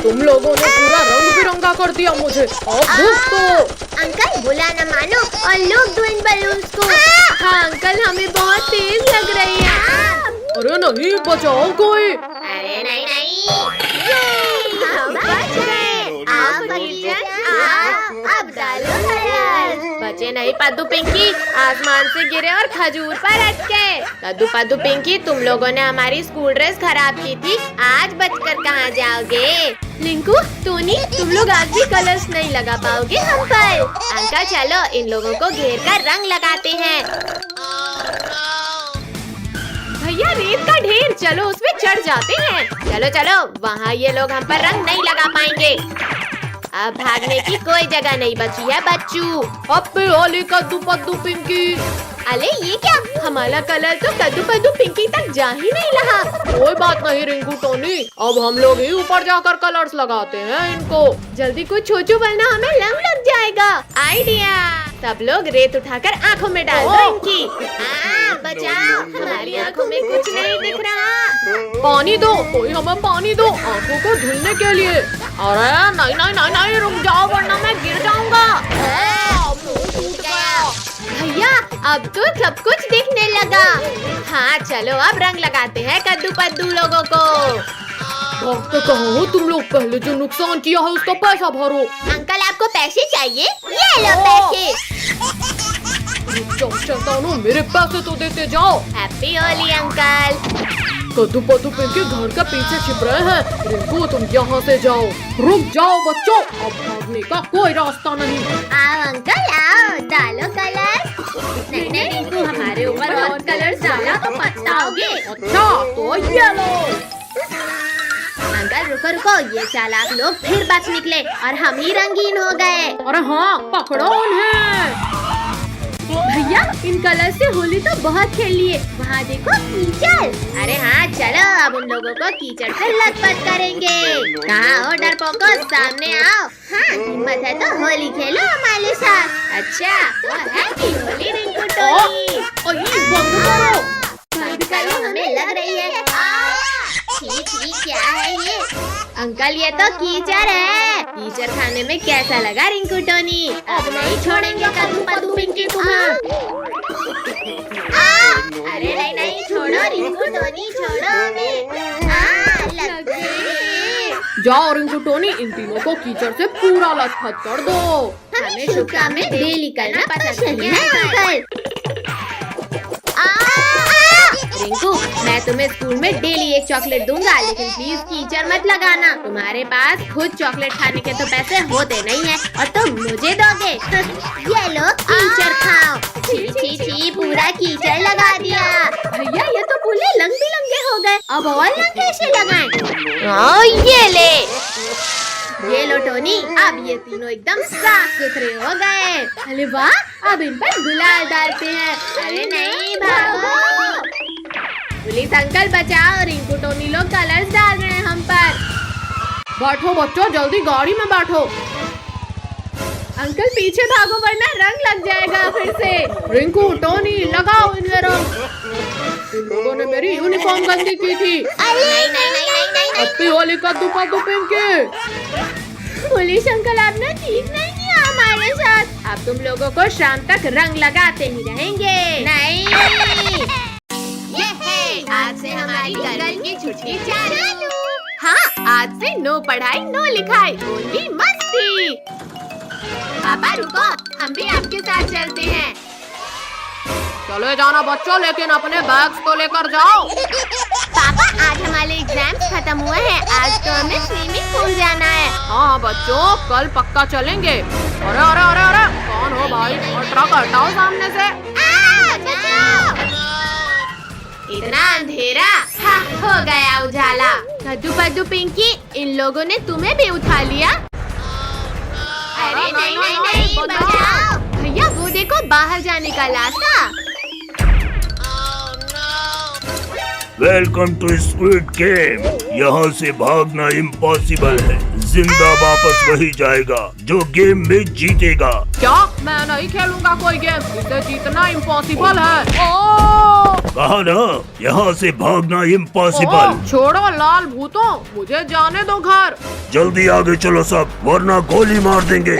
तुम लोगों ने पूरा रंग बिरंगा कर दिया मुझे। अंकल बुला न मानो और लोग दो इन बलून्स को। हाँ अंकल, हमें बहुत तेज लग रही है। अरे नहीं, बचाओ कोई। अरे नहीं नहीं, अब डालो कलर। बचे नहीं पद्दू पिंकी, आसमान से गिरे और खजूर पर अटके। कद्दू पद्दू पिंकी, तुम लोगों ने हमारी स्कूल ड्रेस खराब की थी, आज बचकर कहाँ जाओगे? लिंकू, टोनी, तुम लोग आज भी कलर्स नहीं लगा पाओगे हम पर। अंकल चलो इन लोगों को घेर कर रंग लगाते हैं। भैया रेत का ढेर, चलो उसमें चढ़ जाते हैं। चलो चलो, वहाँ ये लोग हम पर रंग नहीं लगा पाएंगे। अब भागने की कोई जगह नहीं बची है बच्चू। हैप्पी होली कद्दू पद्दू पिंकी। अरे ये क्या, हमारा कलर तो कद्दू पद्दू पिंकी तक जा ही नहीं रहा। कोई बात नहीं रिंकू टोनी, अब हम लोग ही ऊपर जाकर कलर्स लगाते हैं इनको। जल्दी कुछ सोचो वरना हमें लग जाएगा। आइडिया, सब लोग रेत उठाकर आँखों में डाल दो इनकी। बचाओ, हमारी आँखों में कुछ नहीं दिख रहा। पानी दो, कोई हमें पानी दो आँखों को धुलने के लिए। अरे नहीं नहीं नहीं नहीं, रुक जाओ वरना मैं गिर जाऊंगा। भैया अब तो सब कुछ दिखने लगा। हाँ चलो अब रंग लगाते हैं कद्दू पद्दू लोगों को। भागते कहाँ हो तुम लोग, पहले जो नुकसान किया है उसका पैसा भरो। अंकल आपको पैसे चाहिए? ये लो पैसे। शैतानों, मेरे पैसे तो देते जाओ। Happy Holi uncle. कद्दू पद्दू पिंकी घर के पीछे छिप रहे हैं। रिंकू तुम यहाँ से जाओ। रुक जाओ बच्चों, अब भागने का कोई रास्ता नहीं। आओ अंकल आओ, डालो कलर। नहीं नहीं रिंकू, हमारे ऊपर और कलर डाला तो पछताओगे। अच्छा तो ये लो। अंकल रुको रुको, ये चालाक लोग फिर बच निकले और हम ही रंगीन हो गए। अरे हाँ, पकड़ो उन्हें। भैया इन कलर से होली तो बहुत खेल लिए। वहाँ देखो कीचड़। अरे हाँ चलो, अब उन लोगों को कीचड़ से लथपथ करेंगे। कहाँ हो डरपोको, सामने आओ। हाँ हिम्मत है तो होली खेलो हमारे साथ। अच्छा तो हैप्पी होली रिंकू टोनी। बंद करो। बंद करो, हमें लग रही है। क्या है ये? अंकल ये तो कीचड़ है। कीचड़ खाने में कैसा लगा रिंकू टोनी? अब नहीं छोड़ेंगे कद्दू पद्दू पिंकी तुम्हें। अरे नहीं नहीं, छोड़ो रिंकू टोनी, छोड़ो हमें। लग गई। जाओ रिंकू टोनी, इन तीनों को कीचड़ से पूरा लथपथ कर दो। हमें शुभ काम में डेली करना पसंद नहीं है अंकल। रिंकू, मैं तुम्हें स्कूल में डेली एक चॉकलेट दूंगा, लेकिन प्लीज कीचड़ मत लगाना। तुम्हारे पास खुद चॉकलेट खाने के तो पैसे होते नहीं है और तुम मुझे दोगे। ये लो कीचड़ खाओ। छी छी छी, पूरा कीचड़ लगा दिया। भैया ये तो पूरे रंग बिरंगे हो गए, अब और रंग कैसे लगाएं? ये ले। ये लो टोनी, अब ये तीनों एकदम साफ सुथरे हो गए। अरे वाह, अब इन पर गुलाल डालते हैं। अरे नहीं भागो। पुलिस अंकल बचाओ, रिंकू टोनी लोग कलर्स डाल रहे हैं हम पर। बैठो बच्चों, जल्दी गाड़ी में बैठो। अंकल पीछे भागो वरना रंग लग जाएगा फिर से। रिंकू टोनी लगाओ इन्हें रंग। इन लोगों ने मेरी यूनिफॉर्म गंदी की थी। नहीं। हैप्पी होली कद्दू पद्दू पिंकी। पुलिस अंकल आपने ठीक नहीं किया हमारे साथ। अब तुम लोगों को शाम तक रंग लगाते ही रहेंगे। नहीं, आज से हमारी गर्मी की छुट्टी चालू। हाँ, आज से नो पढ़ाई नो लिखाई, ओनली मस्ती। पापा रुको, हम भी आपके साथ चलते हैं। चले जाना बच्चों, लेकिन अपने बैग्स तो लेकर जाओ। पापा आज हमारे एग्जाम्स खत्म हुए हैं, आज तो हमें स्विमिंग पूल जाना है। हाँ बच्चों, कल पक्का चलेंगे। अरे अरे अरे अरे, कौन हो भाई? और ट्रक हटाओ सामने से। इतना अंधेरा, हाँ हो गया उजाला। कद्दू पद्दू पिंकी, इन लोगों ने तुम्हें भी उठा लिया। अरे नहीं, बचाओ। भैया वो देखो बाहर जाने का रास्ता। Welcome to Squid Game. यहाँ से भागना इम्पॉसिबल है, जिंदा वापस वही जाएगा जो गेम में जीतेगा। क्या? मैं नहीं खेलूंगा कोई गेम, इसे जीतना इम्पॉसिबल है। कहा ना, यहाँ से भागना इम्पॉसिबल। छोड़ो लाल भूतों, मुझे जाने दो घर। जल्दी आगे चलो सब, वरना गोली मार देंगे।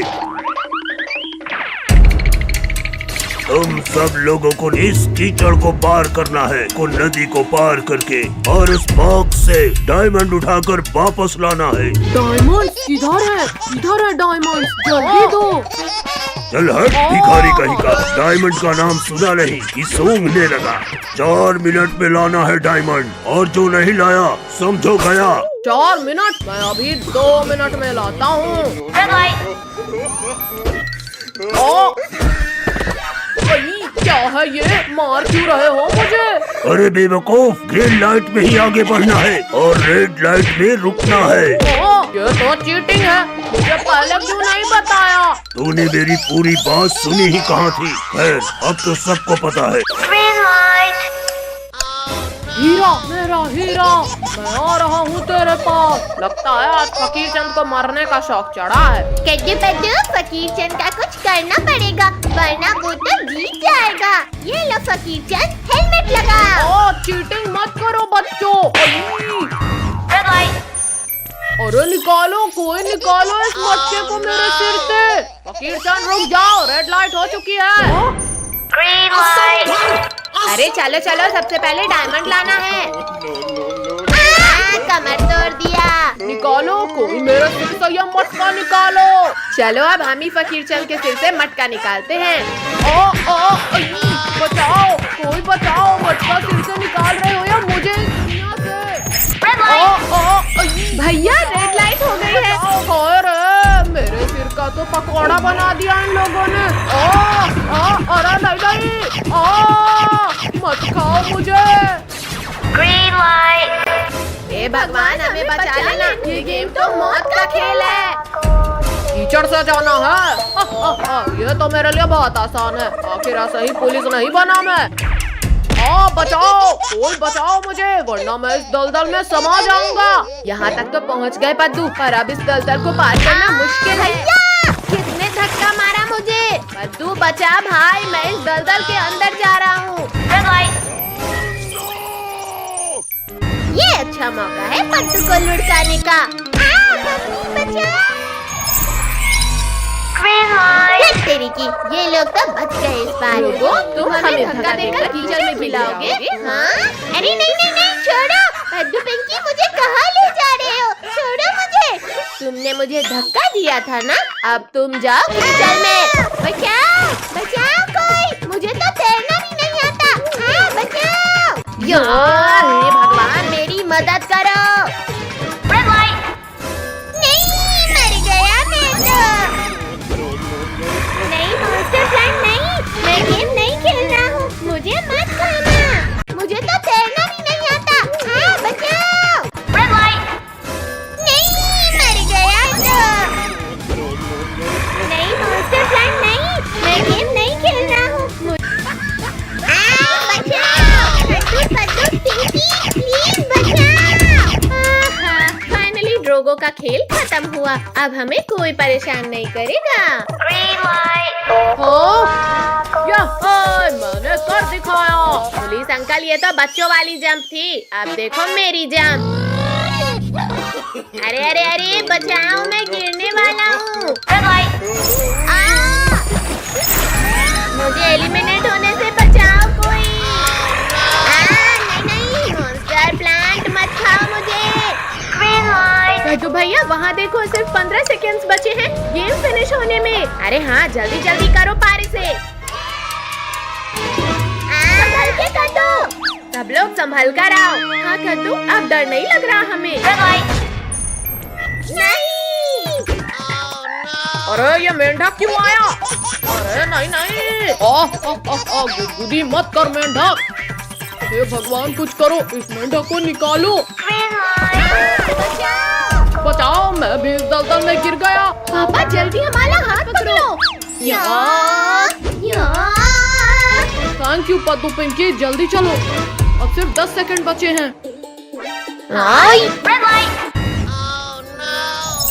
तुम सब लोगों को इस कीचड़ को पार करना है, को नदी को पार करके, और उस बॉक्स से डायमंड उठाकर वापस लाना है। डायमंड किधर है? किधर है डायमंड? जल्दी दो। चल हट भिखारी कहीं का, डायमंड का नाम सुना नहीं कि सूंघने लगा। 4 मिनट में लाना है डायमंड, और जो नहीं लाया समझो गया। 4 मिनट? मैं अभी 2 मिनट में लाता हूँ। क्या है ये? मार क्यों रहे हो मुझे? अरे बेवकूफ, ग्रीन लाइट में ही आगे बढ़ना है और रेड लाइट में रुकना है। ये तो चीटिंग है, मुझे पहले क्यों नहीं बताया? तूने मेरी पूरी बात सुनी ही कहाँ थी? खैर, अब तो सबको पता है। हीरा, मेरा हीरा, मैं आ रहा हूँ तेरे पास। लगता है आज फकीर चंद को मारने का शौक चढ़ा है। कद्दू पद्दू, फकीर चंद का कुछ करना पड़ेगा, वरना वो तो जीत जाएगा। ये लो फकीर चंद, हेलमेट लगाओ। चीटिंग मत करो बच्चों। अरे निकालो, कोई निकालो इस मटके को मेरे सिर से। फकीर चंद रुक जाओ, रेड लाइट हो चुकी है। अरे चलो चलो, सबसे पहले डायमंड लाना है। कमर तोड़ दिया। निकालो, कोई मेरे सिर से ये मटका निकालो। चलो अब हम ही फकीर चंद के सिर से मटका निकालते हैं। बचाओ, कोई बचाओ, मटका सिर से निकाल रहे हो या मुझे इस दुनिया से? भैया रेड लाइट हो गई है। अरे मेरे सिर का तो पकौड़ा बना दिया इन लोगों ने। अरे नहीं, मत खाओ मुझे। हे भगवान, हमें बचा लेना, ये गेम तो मौत का खेल है। कीचड़ से जाना है? ये तो मेरे लिए बहुत आसान है, आखिर ऐसा ही पुलिस नहीं बना मैं। बचाओ, कोई बचाओ मुझे, वरना मैं इस दलदल में समा जाऊंगा। यहाँ तक तो पहुँच गए पद्दू, पर अब इस दलदल को पार करना मुश्किल है। किसने धक्का मारा मुझे? पद्दू बचा भाई, मैं इस दलदल के अंदर जा रहा हूँ। ये अच्छा मौका है पट्टू को लुढ़काने का। तेरी की, ये लोग तो बच गए इस बार। तुम हमें धक्का देकर कीचड़ में मिलाओगे? हाँ? अरे नहीं, छोड़ो। पद्दू पिंकी, मुझे कहाँ ले जा रहे हो? छोड़ो मुझे। तुमने मुझे धक्का दिया था ना, अब तुम जाओ कीचड़ में। बचाओ कोई, मुझे तो तैरना भी नहीं आता। बचाओ। हे भगवान, मेरी मदद करो। नहीं, मर गया मैं तो। नहीं मॉन्स्टर प्लांट नहीं, मैं गेम नहीं खेल रहा हूँ, मुझे मत खाना। मुझे तो तैरना भी नहीं आता। बचाओ। नहीं, मर गया तो। नहीं मॉन्स्टर प्लांट नहीं, मैं गेम नहीं खेल रहा हूँ। पद्दू पिंकी, प्लीज बचाओ। फाइनली ड्रोगो का खेल खत्म हुआ, अब हमें कोई परेशान नहीं करेगा। मैंने कर दिखाया। पुलिस अंकल, ये तो बच्चों वाली जंप थी, अब देखो मेरी जंप। अरे बचाओ, मैं गिरने वाला हूँ। मुझे एलिमिनेट होने से बचाओ कोई। नहीं, मॉन्स्टर प्लांट मत खाओ मुझे। तो भैया वहाँ देखो, सिर्फ 15 सेकेंड्स बचे हैं गेम फिनिश होने में। अरे हाँ, जल्दी जल्दी करो पारी से। संभल के कद्दू। सब लोग संभल कर आओ। हाँ कद्दू, अब डर नहीं लग रहा हमें। नहीं। अरे ये मेंढक क्यों आया? अरे नहीं। गुदगुदी मत कर मेंढक। हे भगवान, कुछ करो, इस मेंढक को निकालो। बचाओ, मैं भी इस दलदल में गिर गया। पापा जल्दी हमारा हाथ पकड़ो। थैंक यू पद्दू पिंकी, जल्दी चलो, अब सिर्फ 10 सेकंड बचे हैं।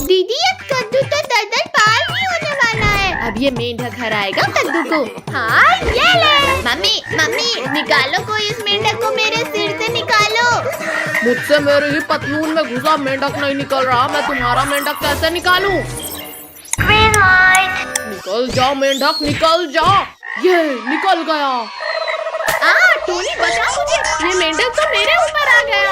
दीदी, अब कद्दू तो दलदल पार नहीं होने वाला है। अब ये मेंढक हराएगा कद्दू को। हाँ ये ले। मम्मी मम्मी निकालो कोई इस मेंढक को, मेरे सिर से निकालो। मुझसे मेरे ही पतलून में घुसा मेंढक नहीं निकल रहा, मैं तुम्हारा मेंढक कैसे निकालूं? निकल जाओ मेंढक, निकल जाओ। ये निकल गया। टोनी बचाओ मुझे, ये मेंढक तो मेरे ऊपर आ गया।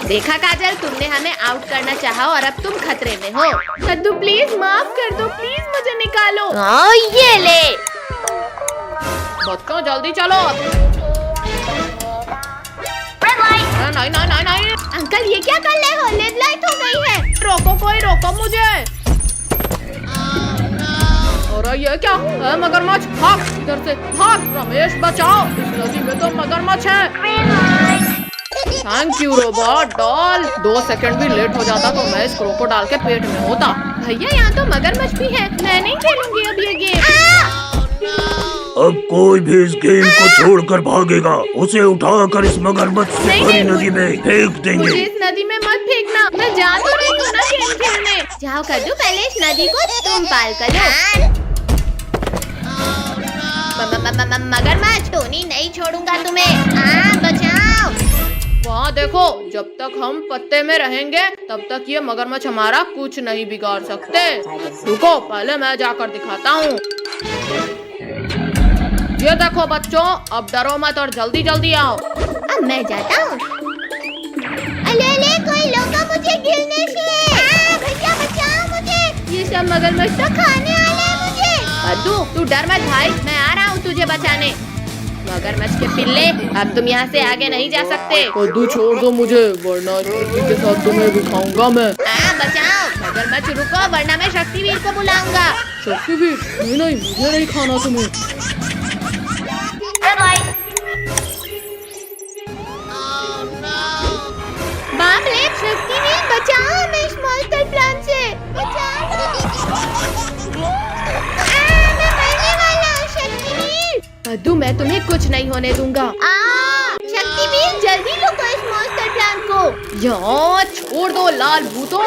देखा काजल, तुमने हमें आउट करना चाहा और अब तुम खतरे में हो। कद्दू प्लीज माफ कर दो, प्लीज मुझे निकालो। ये ले। बच्चों जल्दी चलो। नहीं नहीं नहीं नहीं, अंकल ये क्या कर रहे हो? रेड लाइट हो गई है। रोको, कोई रोको मुझे। अरे ये क्या है? मगरमच्छ, भाग इधर से भाग। रमेश बचाओ, इस नदी में तो मगरमच्छ है। Thank you robot doll. 2 second भी लेट हो जाता तो मैं इस क्रोकोडाइल के पेट में होता। भैया यहाँ तो मगरमच्छ भी है, मैं नहीं खेलूंगी अब ये गेम। अब कोई भी इस गेम को छोड़कर भागेगा, उसे उठाकर इस मगरमच्छ से भरी नदी में फेंक देंगे। मुझे इस नदी में मत फेंकना, मैं जा तो रही हूँ ना गेम खेलने। जाओ कद्दू, पहले इस नदी को तुम पार करो। मगरमच्छ, टोनी नहीं छोड़ूंगा तुम्हें। बचाओ। वहाँ देखो, जब तक हम पत्ते में रहेंगे तब तक ये मगरमच्छ हमारा कुछ नहीं बिगाड़ सकते। रुको, पहले मैं जाकर दिखाता हूँ। ये देखो बच्चों, अब डरो मत और जल्दी जल्दी आओ। अब मैं जाता हूँ। अले कोई रोका मुझे गिरने से। भैया बचाओ मुझे, ये सब मगरमच्छ तो खाने वाले हैं मुझे। कद्दू तू डर मत भाई, मैं आ रहा हूँ तुझे बचाने। मगरमच्छ के पिल्ले, अब तुम यहाँ से आगे नहीं जा सकते। कद्दू छोड़ दो मुझे, वरना शक्ति के साथ तुम्हें भी खाऊंगा मैं। बचाओ मगरमच्छ, रुको वरना मैं शक्तिवीर को बुलाऊंगा। शक्तिवीर? नहीं नहीं, मुझे नहीं खाना तुम्हें। बाप रे, शक्तिवीर बचाओ हमें इस मॉन्स्टर प्लान से। बचाओ। मैं मरने वाला हूँ शक्तिवीर। कद्दू मैं तुम्हें कुछ नहीं होने दूंगा। शक्तिवीर जल्दी रोको इस मॉन्स्टर प्लान को। यहाँ छोड़ दो लाल भूतों।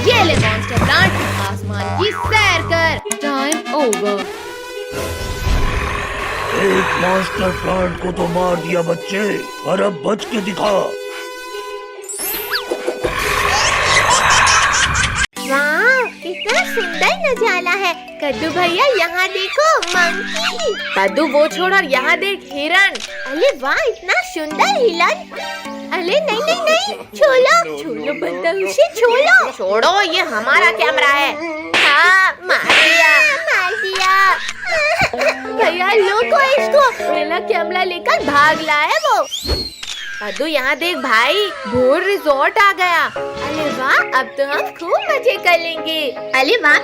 ये ले मॉन्स्टर प्लांट, आसमान की सैर कर। Time over. एक मास्टर प्लांट को तो मार दिया बच्चे, पर अब बच के दिखा। वाह, कितना सुंदर नजारा है। कद्दू भैया यहाँ देखो, मंकी। कद्दू वो छोड़ और यहाँ देख, हिरन। अरे वाह, इतना सुंदर हिरन। अरे नहीं नहीं नहीं, छोड़ो बदतमीजी, छोड़ो, ये हमारा कैमरा है। हाँ, मार दिया। भैया लोगो इसको, मेरा कैमरा लेकर भाग लाया वो। कद्दू यहाँ देख भाई, भोर रिजॉर्ट आ गया। अरे वाह, अब तो हम खूब मजे कर लेंगे। अरे वाह,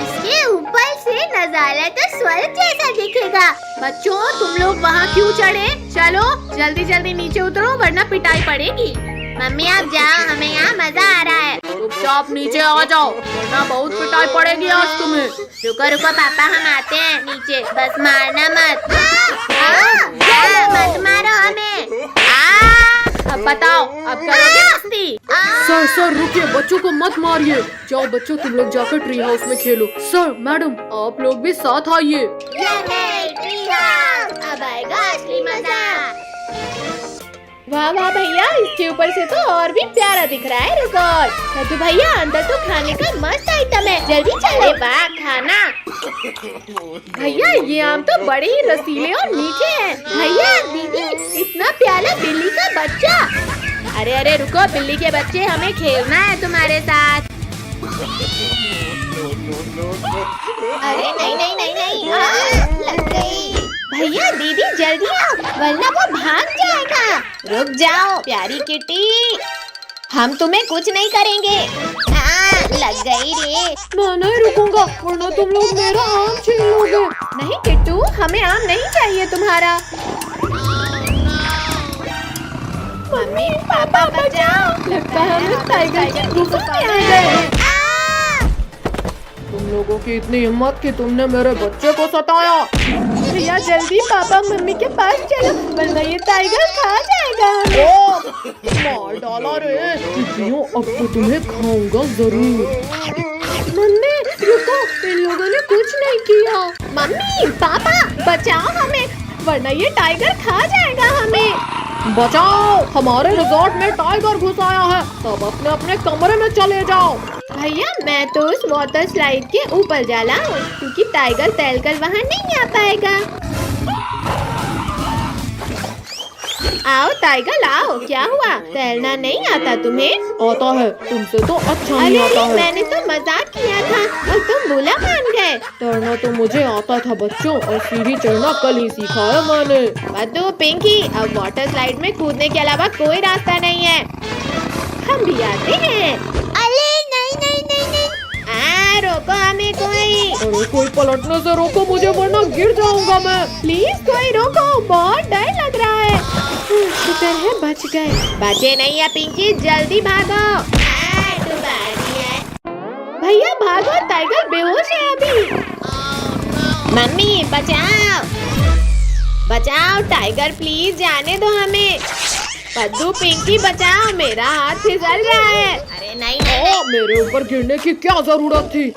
इसके ऊपर से नजारा तो स्वर्ग जैसा दिखेगा। बच्चों तुम लोग वहाँ क्यों चढ़े? चलो जल्दी जल्दी नीचे उतरो वरना पिटाई पड़ेगी। मम्मी आप जाओ, हमें यहाँ मजा आ रहा है। चुपचाप नीचे आ जाओ, वरना बहुत पिटाई पड़ेगी आज तुम्हें। रुको पापा, हम आते हैं नीचे, बस मारना मत। मत मारो हमें। अब बताओ, अब करोगे मस्ती? सर रुकिए, बच्चों को मत मारिए। जाओ बच्चों, तुम लोग जाकर ट्री हाउस में खेलो। सर मैडम, आप लोग भी साथ आइए। अब आएगा असली मजा। वाह भैया, इसके ऊपर से तो और भी प्यारा दिख रहा है रिजॉर्ट। कद्दू भैया, अंदर तो खाने का मस्त आइटम है, जल्दी चलो। वाह खाना। भैया ये आम तो बड़े ही रसीले और मीठे हैं। भैया दीदी, इतना प्यारा बिल्ली का बच्चा। अरे रुको, बिल्ली के बच्चे, हमें खेलना है तुम्हारे साथ। अरे नहीं, लग गई। भैया दीदी जल्दी आओ, वरना वो भाग जाएगा। रुक जाओ प्यारी किटी, हम तुम्हें कुछ नहीं करेंगे। लग गई रे। मैं नहीं रुकूंगा, वरना तुम लोग मेरा आम छीन लोगे। नहीं किट्टू, हमें आम नहीं चाहिए तुम्हारा। मम्मी पापा बचाओ, लगता है हम इस टाइगर की गुफा में आ गए। तुम लोगों की इतनी हिम्मत कि तुमने मेरे बच्चे को सताया। भैया जल्दी पापा मम्मी के पास चलो वरना ये टाइगर खा जाएगा हमें। ओ, मार डाला रे टिड्डियों, अब तो तुम्हें खाऊंगा जरूर। मम्मी रुको, इन लोगों ने कुछ नहीं किया। मम्मी पापा बचाओ हमें वरना ये टाइगर खा जाएगा हमें। बचाओ, हमारे रिजॉर्ट में टाइगर घुस आया है, सब अपने अपने कमरे में चले जाओ। भैया मैं तो उस वाटर स्लाइड के ऊपर जा रहा हूँ क्योंकि टाइगर तैरकर वहाँ नहीं आ पाएगा। आओ टाइगर आओ, क्या हुआ तैरना नहीं आता तुम्हें? आता है, तुमसे तो अच्छा नहीं अरे आता है। मैंने तो मजाक किया था और तुम बुरा मान गए। तैरना तो मुझे आता था बच्चों, और सीढ़ी चढ़ना कल ही सीखा है मैंने। बद्दू पिंकी अब वाटर स्लाइड में कूदने के अलावा कोई रास्ता नहीं है, हम भी आते हैं। अरे नहीं नहीं नहीं नहीं, रोको हमें कोई। अरे कोई पलटने से रोको मुझे वरना गिर जाऊंगा मैं। प्लीज कोई रोको, बहुत डर लग रहा है। शुक्र है बच गए। बचे नहीं है पिंकी, जल्दी भागो। भैया भागो, टाइगर बेहोश है अभी। मम्मी बचाओ बचाओ, टाइगर प्लीज जाने दो हमें। पद्दू पिंकी बचाओ, मेरा हाथ फिसल रहा है। अरे नहीं ओ, मेरे ऊपर गिरने की क्या जरूरत थी?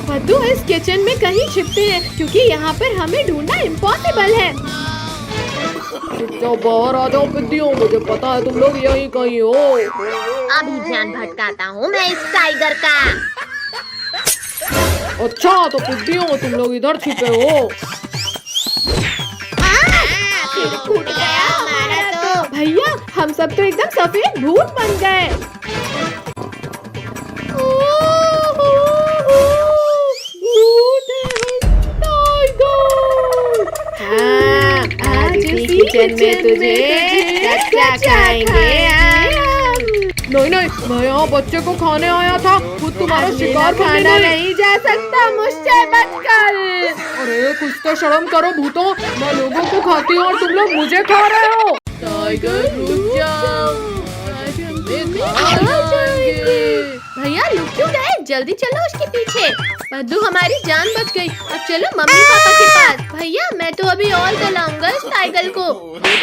पद्दू इस किचन में कहीं छिपते हैं क्योंकि यहाँ पर हमें ढूंढना इम्पॉसिबल है। चुपचाप बाहर आ जाओ पिद्दियों, मुझे पता है तुम लोग यहीं कहीं हो। अभी ध्यान भटकाता हूँ मैं इस टाइगर का। अच्छा तो पिद्दियों तुम लोग इधर छिपे हो। फिर फूट गया हमारा तो। भैया हम सब तो एकदम सफेद भूत बन गए। आज इसी किचन में तुझे कच्चा खाएंगे। नहीं नहीं, मैं यहाँ बच्चे को खाने आया था, खुद तुम्हारा शिकार करने खाना नहीं। नहीं जा सकता मुझसे बचकर। अरे कुछ तो शर्म करो भूतों, मैं लोगों को खाती हूँ और तुम लोग मुझे खा रहे हो। टाइगर रुक जाओ, भैया लुक क्यों गए? जल्दी चलो उसके पीछे। पद्दू हमारी जान बच गई। अब चलो मम्मी पापा के पास। भैया मैं तो अभी और जलाऊंगा इस टाइगर को।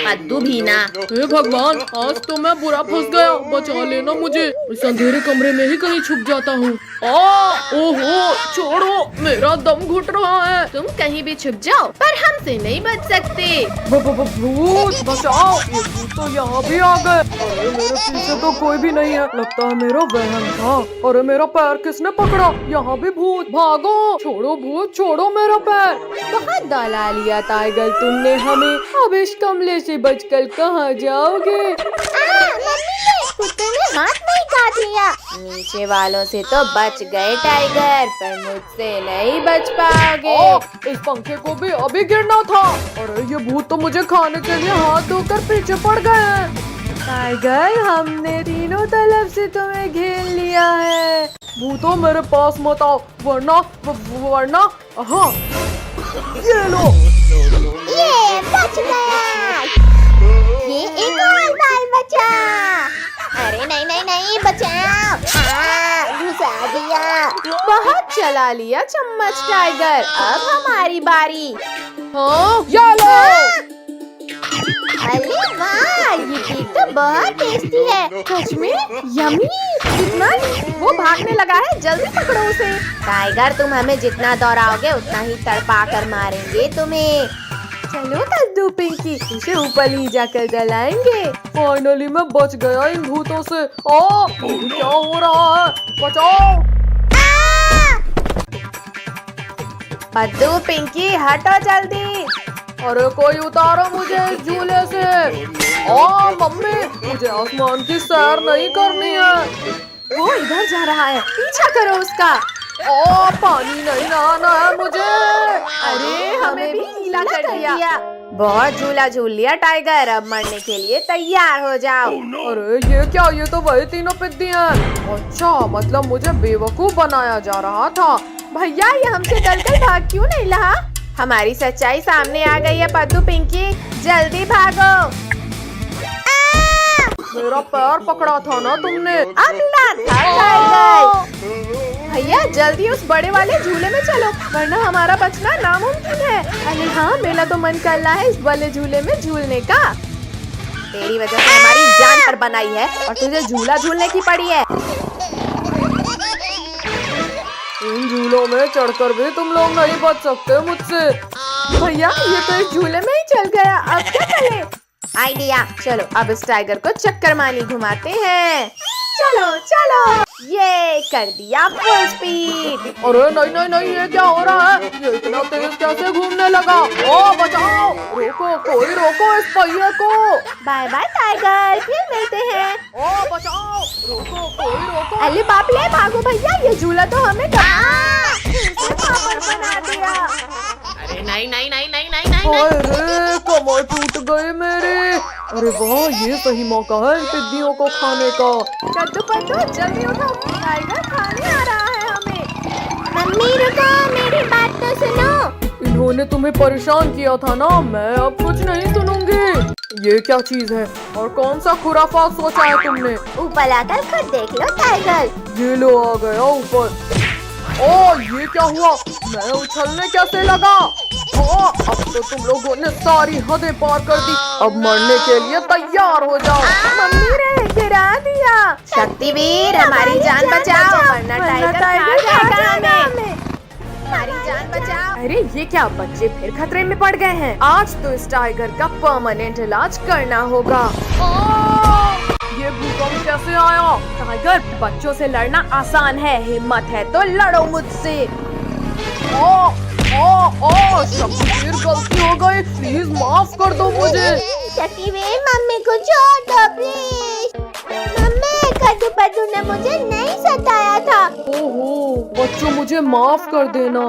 पद्दू भी ना। हे भगवान, आज तो मैं बुरा फंस गया, बचा लेना मुझे। इस अंधेरे कमरे में ही कहीं छुप जाता हूँ। ओहो, छोड़ो, मेरा दम घुट रहा है। तुम कहीं भी छुप जाओ पर हमसे नहीं बच सकते। भूत बचाओ, ये भूत तो यहाँ भी आ गए। अरे मेरे पीछे तो कोई भी नहीं है, लगता है मेरा वहम था। अरे मेरा पैर किसने पकड़ा? यहाँ भी भूत, भागो। छोड़ो भूत, छोड़ो मेरा पैर। बहुत दौला लिया टाइगर तुमने हमें, अब इस कमरे से बचकर कहाँ जाओगे? कुत्ते ने हाथ नहीं काट लिया। नीचे वालों से तो बच गए टाइगर, पर मुझसे नहीं बच पाओगे। इस पंखे को भी अभी गिरना था। अरे ये भूत तो मुझे खाने के लिए हाथ धोकर पीछे पड़ गए हैं। टाइगर हमने तीनों तरफ से तुम्हें घेर लिया है। भूतों मेरे पास मत आओ, वरना हाँ, ये लो। ये बच गया। ये एक और बाल बचा। अरे नहीं नहीं नहीं बचाओ, घुसा दिया। बहुत चला लिया चम्मच टाइगर, अब हमारी बारी। हाँ, ये लो। अरे वाह, ये केक तो बहुत टेस्टी है। सच में यम्मी। कितना? वो भागने लगा है, जल्दी पकड़ो उसे। टाइगर तुम हमें जितना दौड़ाओगे उतना ही तड़पा कर मारेंगे तुम्हें। चलो कद्दू पिंकी, उसे ऊपर ही जाकर जलाएंगे। फाइनली मैं बच गया इन भूतों से। क्या हो रहा है? बचाओ। कद्दू पिंकी हटो जल्दी। अरे कोई उतारो मुझे इस झूले से। मम्मी, मुझे आसमान की सैर नहीं करनी है। वो इधर जा रहा है, पीछा करो उसका। पानी नहीं नहाना है मुझे। अरे हमें भी गीला कर दिया। बहुत झूला झूल लिया टाइगर, अब मरने के लिए तैयार हो जाओ। अरे ये क्या? ये तो वही तीनों पिद्दी हैं। अच्छा, मतलब मुझे बेवकूफ बनाया जा रहा था। भैया ये हमसे डरकर भाग क्यों नहीं रहा? हमारी सच्चाई सामने आ गई है पद्दू पिंकी, जल्दी भागो। मेरा पैर पकड़ा था ना तुमने। अगला था टाइगर। भैया जल्दी उस बड़े वाले झूले में चलो वरना हमारा बचना नामुमकिन है। अरे हाँ, मेरा तो मन कर रहा है इस वाले झूले में झूलने का। तेरी वजह से हमारी जान पर बनाई है और तुझे झूला झूलने की पड़ी है। इन झूलों में चढ़कर भी तुम लोग नहीं बच सकते मुझसे। भैया ये तो इस झूले में ही चल गया, अब क्या करें? आइडिया, चलो अब इस टाइगर को चक्कर मानी घुमाते हैं। चलो चलो, ये कर दिया फुल स्पीड। अरे नहीं नहीं नहीं, ये क्या हो रहा है? ये इतना तेज कैसे घूमने लगा? ओ बचाओ, रोको, कोई रोको इस पहिए को। बाय बाय टाइगर, फिर मिलते हैं। ओ बचाओ, रोको, कोई रोको। अरे बाप रे, भागो भैया, ये झूला तो हमें बना दिया। अरे नहीं नहीं नहीं नहीं नहीं नहीं, अरे कमर टूट गई मेरी। अरे वाह, ये सही मौका है इन टिड्डियों को खाने का। कद्दू पद्दू जल्दी उठो, टाइगर खाने आ रहा है हमें। मम्मी रुको, मेरी बात तो सुनो। इन्होंने तुम्हें परेशान किया था ना, मैं अब कुछ नहीं सुनूंगी। ये क्या चीज है और कौन सा खुराफात सोचा है तुमने? ऊपर आकर खुद देख लो टाइगर। ये लो आ गया ऊपर। ओ ये क्या हुआ? मैं उछलने कैसे लगा? ओ अब तो तुम लोगों ने सारी हदें पार कर दी। अब मरने के लिए तैयार हो जाओ। मम्मी ने गिरा दिया। शक्तिवीर हमारी जान बचाओ वरना टाइगर खा जाएगा हमें। हमारी जान बचाओ। अरे ये क्या, बच्चे फिर खतरे में पड़ गए हैं। आज तो इस टाइगर का परमानेंट इलाज करना होगा। ये भूकंप कैसे आया? टाइगर, बच्चों से लड़ना आसान है, हिम्मत है तो लड़ो मुझसे। शक्तिवीर गलती हो गई, प्लीज माफ कर दो मुझे। शक्तिवीर मम्मी को छोड़ दो प्लीज। मम्मी, कद्दू पद्दू ने मुझे नहीं सताया था। ओहो बच्चों, मुझे माफ कर देना।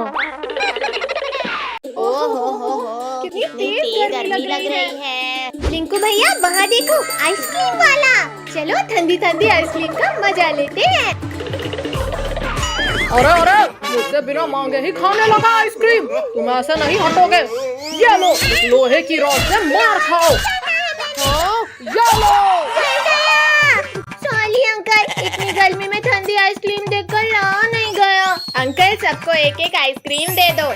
कितनी तेज गर्मी लग रही है। रिंकू भैया वहाँ देखो, आइसक्रीम वाला। चलो ठंडी ठंडी आइसक्रीम का मजा लेते हैं। अरे अरे, मुझसे बिना मांगे ही खाने लगा आइसक्रीम। तुम ऐसे नहीं हटोगे। ये लो, लोहे की रॉड से मार खाओ। ये लो। सॉरी अंकल, इतनी गर्मी में ठंडी आइसक्रीम देखकर रहा नहीं गया। अंकल सबको एक एक आइसक्रीम दे दो।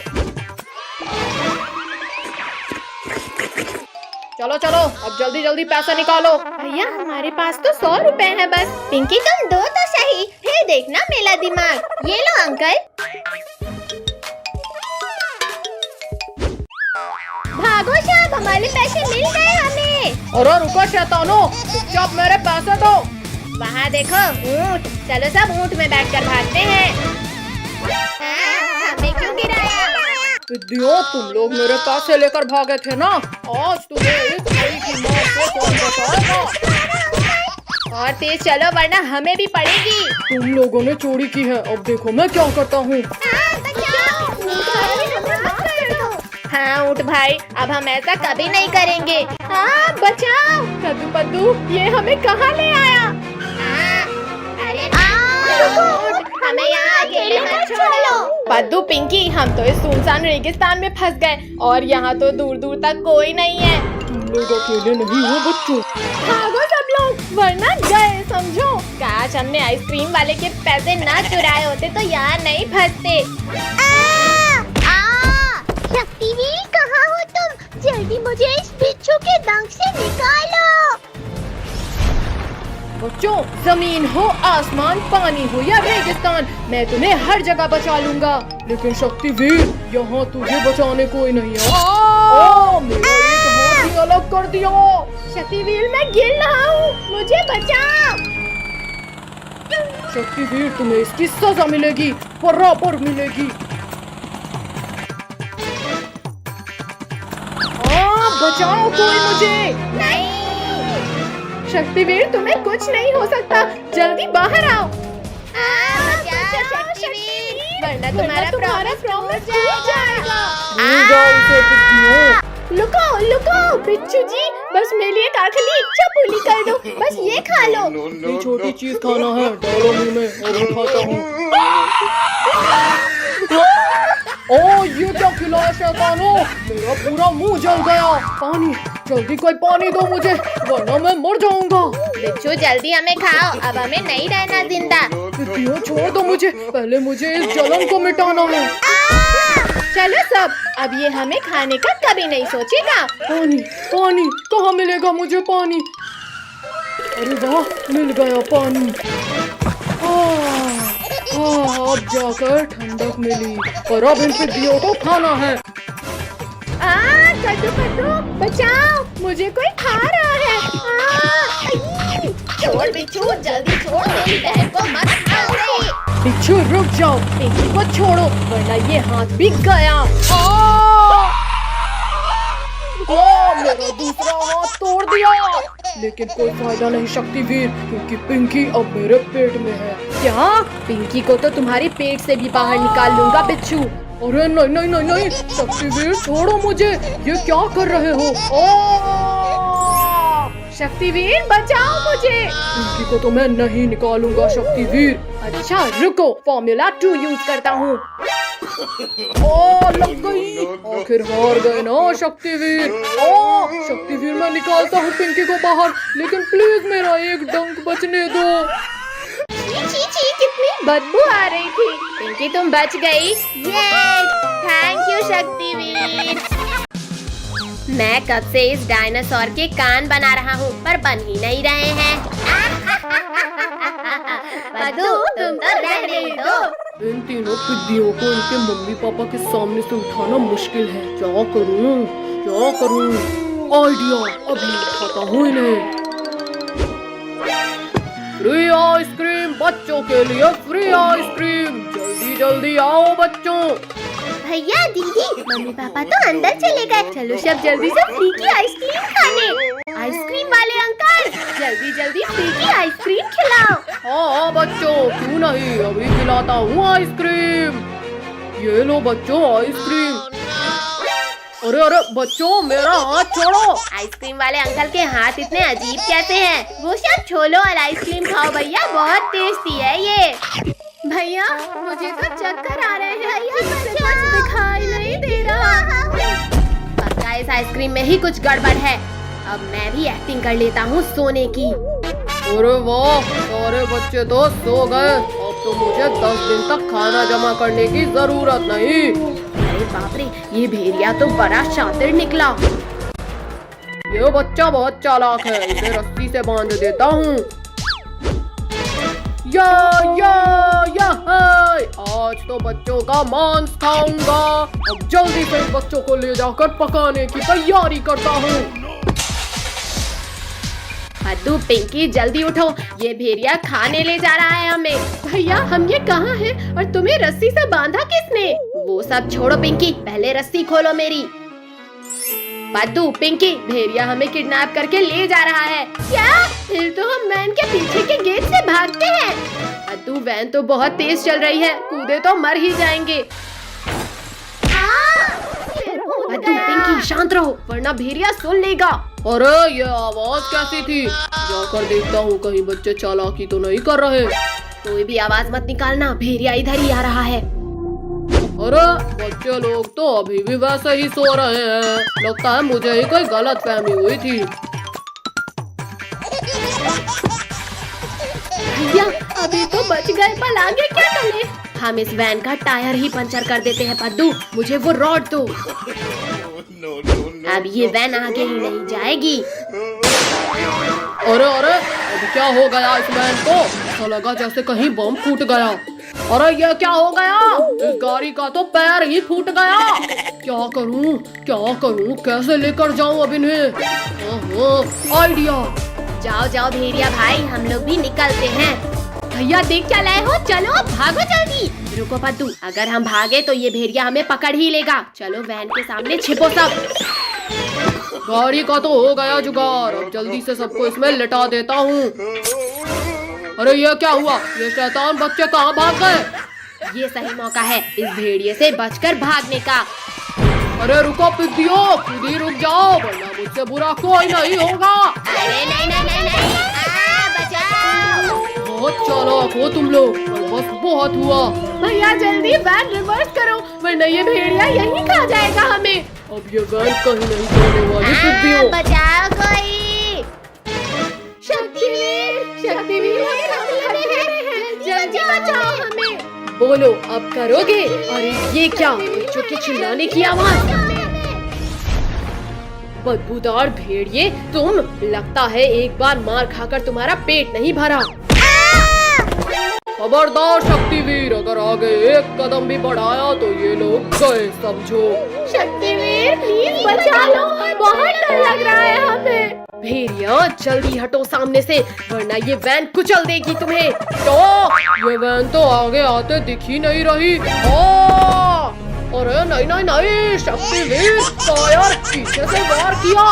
चलो चलो, अब जल्दी जल्दी पैसा निकालो। भैया हमारे पास तो 100 रुपए है बस। पिंकी तुम दो तो सही, फिर देखना मेरा दिमाग। ये लो अंकल। भागो साहब, हमारे पैसे मिल गए हमें। अरे रुको शैतानो, चुपचाप मेरे पैसे दो। वहाँ देखो ऊँट, चलो सब ऊँट में बैठकर भागते हैं। हमें क्यों गिराया? टिड्डियों, तुम लोग मेरे पैसे लेकर भागे थे ना, आज तुम्हें इस भाई की मौत से कौन बचाएगा? और तेज चलो वरना हमें भी पड़ेगी। तुम लोगों ने चोरी की है, अब देखो मैं क्या करता हूँ। हाँ ऊँट भाई, अब हम ऐसा कभी नहीं करेंगे। हाँ बचाओ। कद्दू पद्दू, ये हमें कहाँ ले आया? अरे हमें यहाँ अकेले मत छोड़ो। पद्दू पिंकी, हम तो इस सुनसान रेगिस्तान में फंस गए और यहाँ तो दूर दूर तक कोई नहीं है। तुम लोग अकेले नहीं हो बच्चों। भागो सब लोग वरना गए समझो। काश हमने आइसक्रीम वाले के पैसे ना चुराए होते तो यहाँ नहीं फंसते। शक्तिवीर कहाँ हो तुम? जल्दी मुझे इस बिच्छू के डंक से निकालो। बच्चों, जमीन हो, आसमान, पानी हो या रेगिस्तान, मैं तुम्हें हर जगह बचा लूंगा। लेकिन शक्तिवीर, यहाँ तुझे बचाने कोई नहीं है। मेरा एक हाथ ही अलग कर दिया। शक्तिवीर मैं गिर रहा हूँ, मुझे बचाओ। शक्तिवीर, तुम्हें इसकी सजा मिलेगी, बराबर मिलेगी। बचाओ कोई मुझे। नहीं शक्तिवीर, तुम्हें कुछ नहीं हो सकता, जल्दी बाहर आओ। वरना तुम्हारा प्रॉमिस टूट जाएगा। लुको लुको बिच्छू जी, बस मेरे लिए एक आखिरी इच्छा पूरी कर दो, बस ये खा लो। ये छोटी चीज खाना है, डालो मुंह में और मैं खाता हूँ। ओ ये क्या खिलाया शैतानों, मेरा पूरा मुंह जल गया। पानी, जल्दी कोई पानी दो मुझे, वरना मैं मर जाऊंगा। बिच्छू जल्दी हमें खाओ, अब हमें नहीं रहना जिंदा। पिद्दियों छोड़ दो मुझे, पहले मुझे इस जलन को मिटाना है। चलो सब, अब ये हमें खाने का कभी नहीं सोचेगा। पानी पानी कहाँ मिलेगा मुझे पानी? अरे वाह, मिल गया पानी। अब जाकर ठंडक मिली और अब इन पिद्दियों को खाना है। कद्दू कद्दू बचाओ, मुझे कोई खा रहा है। छोड़ बिच्छू, जल्दी छोड़, मेरी बहन को मत खाओ रे। बिच्छू रुक जाओ, पिंकी को छोड़ो वरना ये हाथ बिक गया। मेरा दूसरा हाथ तोड़ दिया, लेकिन कोई फायदा नहीं शक्तिवीर, क्योंकि पिंकी अब मेरे पेट में है। क्या? पिंकी को तो तुम्हारे पेट से भी बाहर निकाल लूंगा बिच्छू। अरे नहीं नहीं नहीं नहीं, शक्तिवीर छोड़ो मुझे, ये क्या कर रहे हो? शक्तिवीर बचाओ मुझे। पिंकी को तो मैं नहीं निकालूंगा शक्तिवीर। अच्छा रुको, फॉर्मूला 2 यूज करता हूँ। लग गई, आखिर हार गए ना शक्तिवीर। शक्तिवीर मैं निकालता हूँ पिंकी को बाहर, लेकिन प्लीज मेरा एक डंक बचने दो। छी कितनी बदबू आ रही थी। पिंकी तुम बच गई, ये थैंक यू शक्तिवीर। मैं कब से इस डायनासोर के कान बना रहा हूँ, पर बन ही नहीं रहे हैं। बद्दू तुम तो रहने दो। इन तीनों पिद्दियों को इनके मम्मी पापा के सामने से उठाना मुश्किल है। क्या करूँ क्या करूँ? आइडिया, अभी खाता हूँ इन्हें। फ्री आइसक्रीम बच्चों के लिए, फ्री आइसक्रीम, जल्दी जल्दी आओ बच्चों। भैया दीदी, मम्मी पापा तो अंदर चले गए, चलो सब जल्दी से फ्री की आइसक्रीम खाने। आइसक्रीम वाले अंकल, जल्दी जल्दी फ्री की आइसक्रीम खिलाओ। हाँ बच्चों, क्यों नहीं, अभी खिलाता हूँ आइसक्रीम। ये लो बच्चों आइसक्रीम। अरे अरे बच्चों, मेरा हाथ छोड़ो। आइसक्रीम वाले अंकल के हाथ इतने अजीब कैसे हैं? वो सब छोड़ो और आइसक्रीम खाओ भैया, बहुत टेस्टी है ये। भैया मुझे तो चक्कर आ रहे हैं, कुछ दिखाई नहीं दे रहा। पक्का इस आइसक्रीम में ही कुछ गड़बड़ है। अब मैं भी एक्टिंग कर लेता हूँ सोने की। अरे वाह, सारे बच्चे तो सो गए। अब तो मुझे 10 दिन तक खाना जमा करने की जरूरत नहीं। अरे बाप रे, ये भेड़िया तो बड़ा शातिर निकला। ये बच्चा बहुत चालाक है, इसे रस्सी से बांध देता हूँ। या आज तो बच्चों का मांस खाऊंगा। अब जल्दी से बच्चों को ले जाकर पकाने की तैयारी करता हूँ। बद्दू पिंकी जल्दी उठो, ये भेड़िया खाने ले जा रहा है हमें। भैया हम ये कहाँ हैं और तुम्हें रस्सी से बांधा किसने? वो सब छोड़ो पिंकी, पहले रस्सी खोलो मेरी। बद्दू पिंकी, भेड़िया हमें किडनैप करके ले जा रहा है। क्या? फिर तो हम वैन के पीछे के गेट से भागते हैं। बद्दू वैन तो बहुत तेज चल रही है, कूदे तो मर ही जाएंगे। बद्दू पिंकी शांत रहो, वरना भेड़िया सुन लेगा। अरे ये आवाज कैसी थी? जाकर देखता हूँ कहीं बच्चे चालाकी तो नहीं कर रहे। कोई भी आवाज मत निकालना, भेड़िया इधर ही आ रहा है। अरे बच्चे लोग तो अभी भी वैसे ही सो रहे हैं। लगता है मुझे ही कोई गलत फहमी हुई थी। भैया अभी तो बच गए, पर आगे क्या करें? हम इस वैन का टायर ही पंचर कर देते हैं। बद्दू मुझे वो रॉड दो। अब ये वैन आगे ही नहीं जाएगी। अरे अरे, अब क्या हो गया इस वैन को? ऐसा लगा जैसे कहीं बम फूट गया। अरे ये क्या हो गया? इस गाड़ी का तो पैर ही फूट गया। क्या करूं, कैसे लेकर जाऊं अब इन्हें? आइडिया। जाओ जाओ भेड़िया भाई, हम लोग भी निकलते हैं। भैया देख क्या लाए हो, चलो भागो जल्दी। रुको बद्दू, अगर हम भागे तो ये भेड़िया हमें पकड़ ही लेगा। चलो वैन के सामने छिपो सब। गाड़ी का तो हो गया जुगाड़, अब जल्दी से सबको इसमें लिटा देता हूँ। अरे ये क्या हुआ? ये शैतान बच्चे कहाँ भाग गए? ये सही मौका है इस भेड़िए से बचकर भागने का। अरे रुको पिद्दियों, खुद ही रुक जाओ, वरना मुझसे बुरा कोई नहीं होगा। अरे नहीं, बचाओ। बहुत चालाक हो तुम लोग, पर बस बहुत हुआ। भैया जल्दी वैन रिवर्स करो, वरना ये भेड़िया यहीं खा जाएगा हमें। अब ये वैन कहीं नहीं जाने वाली पिद्दियों। बचाओ कोई। शक्तिवीर, हमें हमले में हैं। बचाओ हमें। बोलो अब करोगे? अरे ये क्या, बच्चों के चिल्लाने की आवाज। बदबूदार भेड़िए तुम, लगता है एक बार मार खाकर तुम्हारा पेट नहीं भरा। खबरदार शक्तिवीर, अगर आगे एक कदम भी बढ़ाया तो ये लोग गए समझो। शक्तिवीर प्लीज बचा लो, बहुत डर लग रहा है हमें। भेड़िया जल्दी हटो सामने से, वरना ये वैन कुचल देगी तुम्हें। तो ये वैन तो आगे आते दिख ही नहीं रही। अरे नहीं नहीं नहीं, शक्तिवीर फायर, पीछे से वार किया।